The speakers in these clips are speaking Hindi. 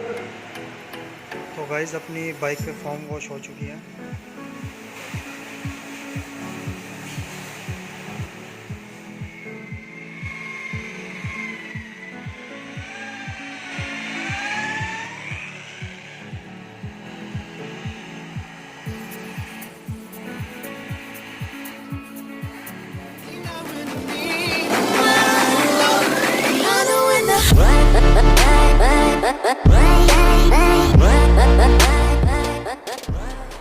तो गाइस अपनी बाइक पे फोम वॉश हो चुकी है।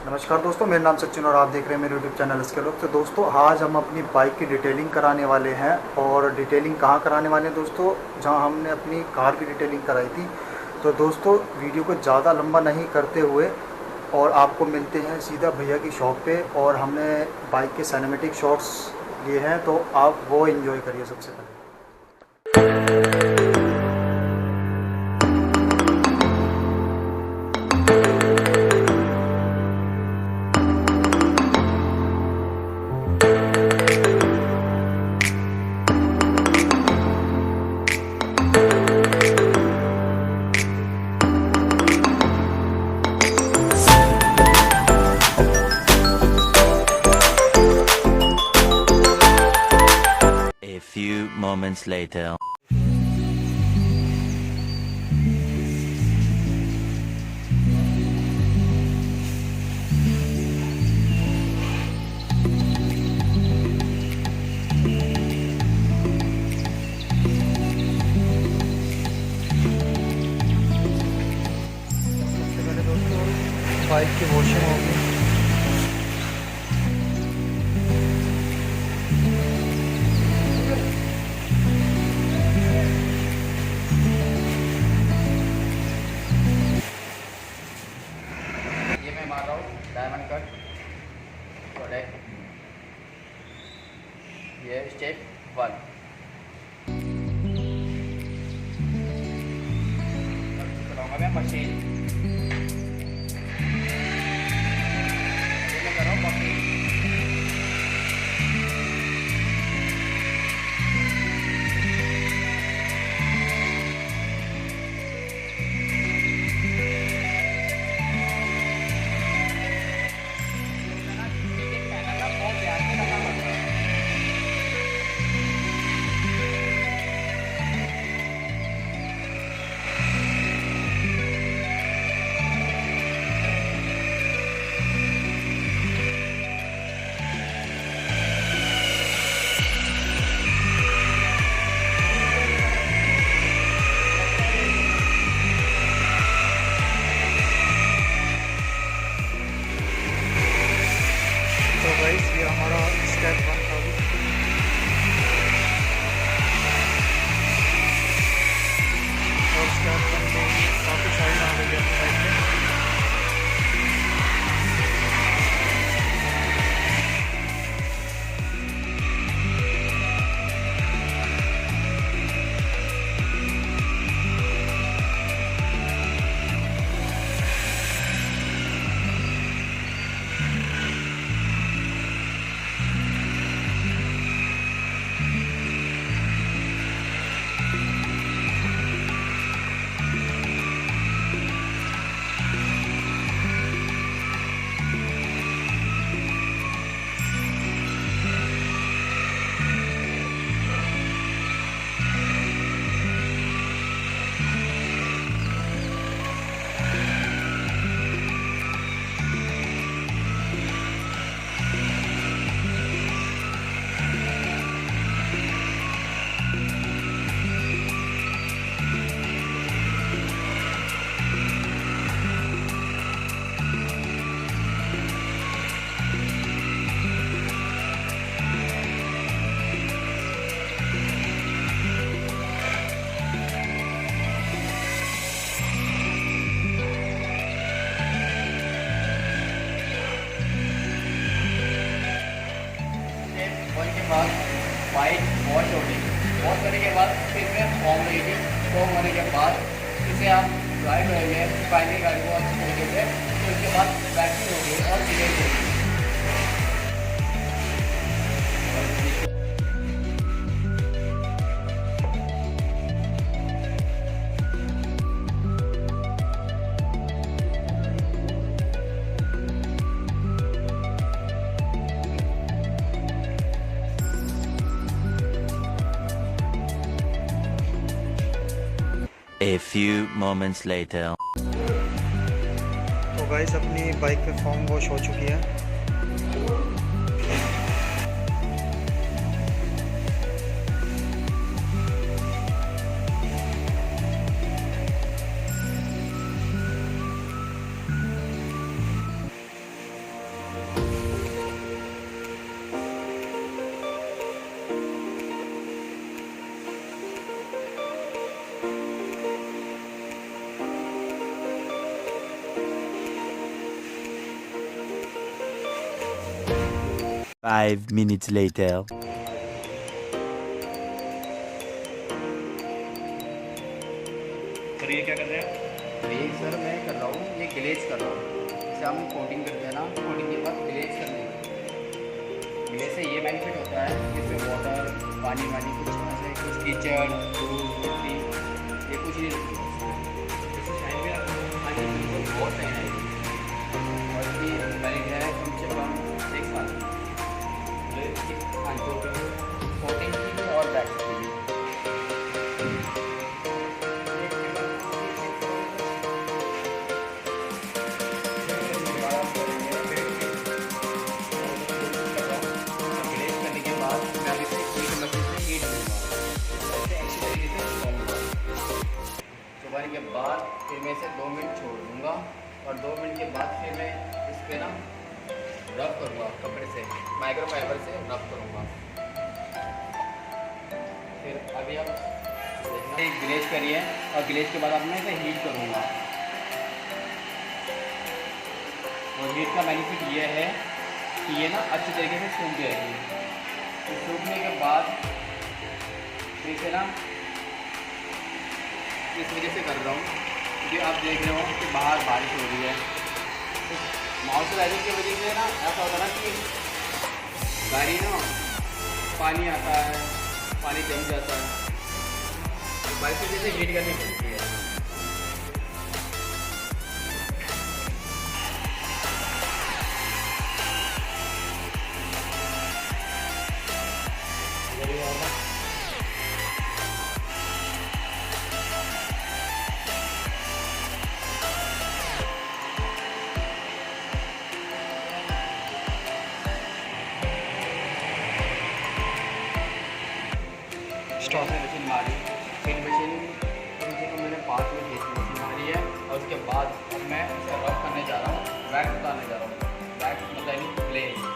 नमस्कार दोस्तों, मेरा नाम सचिन और आप देख रहे हैं मेरे यूट्यूब चैनल इसके लोग। तो दोस्तों आज हम अपनी बाइक की डिटेलिंग कराने वाले हैं। और डिटेलिंग कहाँ कराने वाले हैं दोस्तों? जहाँ हमने अपनी कार की डिटेलिंग कराई थी। तो दोस्तों वीडियो को ज़्यादा लंबा नहीं करते हुए और आपको मिलते हैं सीधा भैया की शॉप पे। और हमने बाइक के सिनेमैटिक शॉट्स लिए हैं, तो आप वो एंजॉय करिए सबसे पहले। A few moments later. सबसे पहले दोस्तों बाइक की वॉशिंग होगी। ये मैं मार रहा हूँ डायमंड कट प्रोडक्ट। ये स्टेप 1। चलाऊंगा मैं मशीन। ये मैं कर रहा हूँ मशीन। तो गाइस ये हमारा स्टेप 1 था अभी। और स्टेप 1 में काफ़ी शाइन आ गई है अपनी बाइक में। बाद वाइट वॉश होगी। वॉश करने के बाद फिर में फॉर्म लगेगी। फॉर्म होने के बाद इसे आप ड्राई करेंगे फाइनली गाड़ी को अच्छी तरीके से। तो इसके बाद वैक्सिंग होगी और सीलिंग होगी। A few moments later. तो गाइस अपनी बाइक पे फोम वॉश हो चुकी है। Five minutes later. सर ये क्या कर रहे हैं? ये सर मैं कर रहा हूँ, ये ग्लेज कर रहा हूँ। जैसे हम कोटिंग करते हैं ना, कोटिंग के बाद ग्लेज करने का। ग्लेज से ये बेनिफिट होता है कि इसमें वाटर, पानी वानी कुछ ऐसे कुछ कीचड़, धूल, मिट्टी ये कुछ नहीं लगती। इससे शाइन भी आनी बिल्कुल बहुत सही आएगी और इसकी वैलिड है कम से कम 1 साल। कोटिंग की भी और बैक की भी। चुबाने के बाद फिर मैं इसे 2 मिनट छोड़ दूँगा और 2 मिनट के बाद फिर मैं इस पर ना रब करूँगा कपड़े से, माइक्रोफाइबर से रब करूँगा। फिर अभी आप देखना ग्लेज करिए और ग्लेज के बाद अब मैं इसे हीट करूँगा। और हीट का बेनिफिट ये है कि ये ना अच्छी तरीके से सूख जाएगी। तो सूखने के बाद फिर इसे ना इस वजह से कर रहा हूँ क्योंकि आप देख रहे हो कि बाहर बारिश हो रही है। तो मॉइस्चराइजर की वजह से ना ऐसा होता है ना कि गाड़ी ना पानी आता है, पानी जम जाता है, तो बारिश की वजह से हीट करनी पड़ती है। स्टॉप। मशीन मारी, फिर मशीन कम से कम मैंने 5 मिनट मशीन मारी है और उसके बाद अब मैं इसे रब करने जा रहा हूँ, वैक्स उतारने जा रहा हूँ। वैक्स मतलब ग्लेज।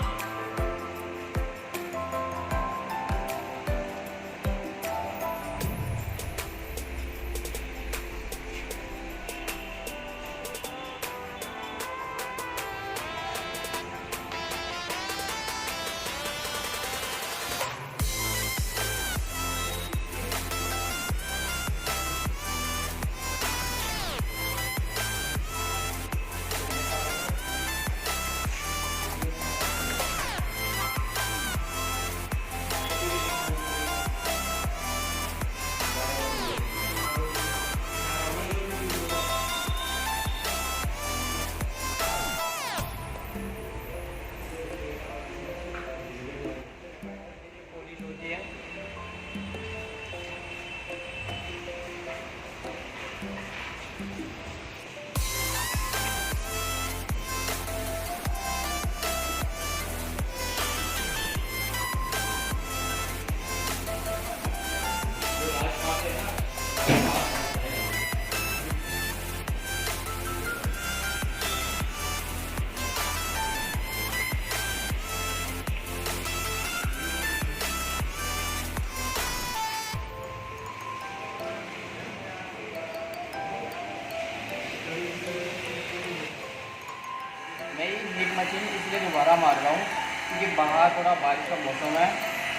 मैं ये हीट मशीन इसलिए दोबारा मार रहा हूँ क्योंकि बाहर थोड़ा बारिश का मौसम है,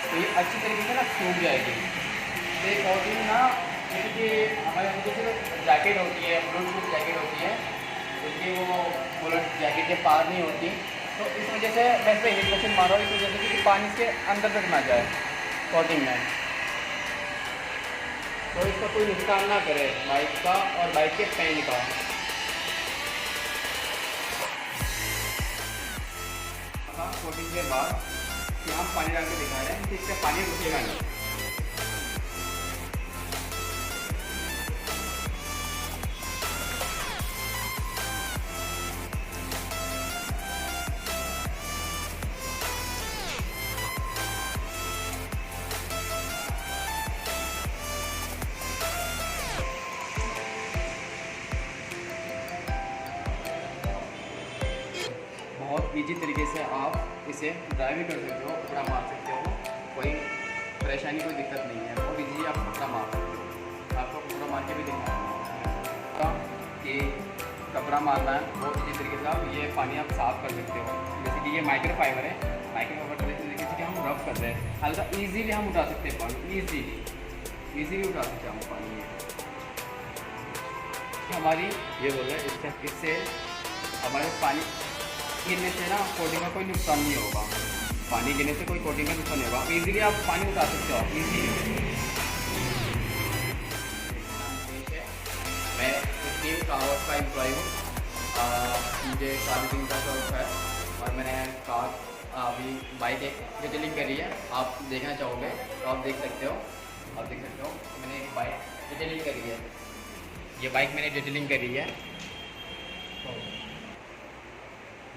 तो ये अच्छी तरीके से ना सूख जाएगी। तो एक और दिन ना क्योंकि हमारे यहाँ जैसे जैकेट होती है, ब्लूटूथ जैकेट होती है, क्योंकि वो बुलेट जैकेट के पार नहीं होती, तो इस वजह से मैं इस पर हीट मशीन मार रहा हूँ, इस वजह से कि पानी से अंदर तक ना जाए कोटिंग में, तो इसका कोई नुकसान ना करे बाइक का और बाइक के पेंट का। कोटिंग के बाद यहाँ पानी डाल के दिखा रहे हैं कि इससे पानी रुकेगा नहीं। इजी तरीके से आप इसे ड्राई भी कर सकते हो, कपड़ा मार सकते हो, कोई परेशानी कोई दिक्कत नहीं है। बहुत ईजी आप कपड़ा मार सकते हो। आपको कपड़ा मार के भी दिखाऊंगा कि कपड़ा मारना है बहुत ईजी तरीके से। आप ये पानी आप साफ़ कर सकते हो। जैसे कि ये माइक्रोफाइबर है, माइक्रोफाइबर तरीके से हम रब कर रहे हैं, हल्का ईजीली हम उठा सकते हैं पानी, ईजीली उठा सकते हैं हम पानी। हमारी ये बोल रहे हैं इससे हमारे पानी गिरने से ना कोटिंग का कोई नुकसान नहीं होगा। पानी गिरने से कोई कोटिंग का नुकसान नहीं होगा। ईजीली आप पानी उठा सकते हो ईजीली। मैं टीम कार का एम्प्लॉय हूँ। मुझे सर्विसिंग का शौक है और मैंने कार अभी बाइक एक डिटेलिंग करी है। आप देखना चाहोगे तो आप देख सकते हो, मैंने एक बाइक डिटेलिंग करी है। ये बाइक मैंने डिटेलिंग करी है।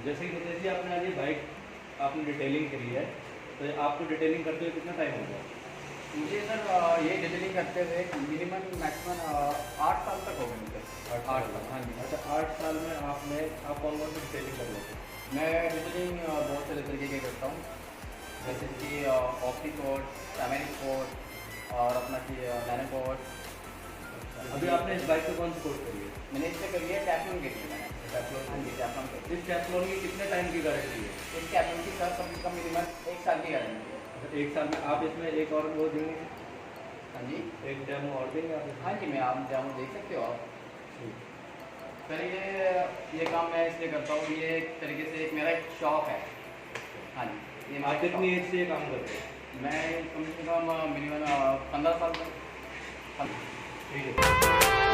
जैसे कि जैसे आपने आज ये बाइक आपने डिटेलिंग करी है, तो आपको डिटेलिंग करते हुए कितना टाइम हो गया? मुझे सर ये डिटेलिंग करते हुए मिनिमम मैक्सिमम 8 साल तक हो गए मुझे। 8 साल, हाँ जी। अच्छा, 8 साल में आप कौन कौन सी डिटेलिंग कर लेते हैं? मैं डिटेलिंग बहुत सारे तरीके के करता हूँ, जैसे कि ऑप्टी कोड, टैमेरिक कोड और अपना कि नैनो कोड। अभी आपने इस बाइक पे कौन सी कोड करी है? मैंने इससे करी है टैफलॉन करी है मैंने। टैफलॉन। हाँ जी, टैफलॉन करी है। इस टैफलॉन की कितने टाइम की गारंटी है? इस टैफलॉन की सर कम से कम मिनिमम 1 साल की गारंटी है। अच्छा, 1 साल में आप इसमें एक और वो देंगे? हाँ जी, एक डेमो और देंगे आप इसमें? हाँ जी, मैं आप डेमो देख सकते हो आप। ठीक। सर ये काम मैं इसलिए करता हूँ, ये एक तरीके से मेरा एक शौक है। हाँ जी, ये आप कितनी एज से ये काम करते हैं? मैं कम से कम मिनिमम 15 साल तक। ठीक है।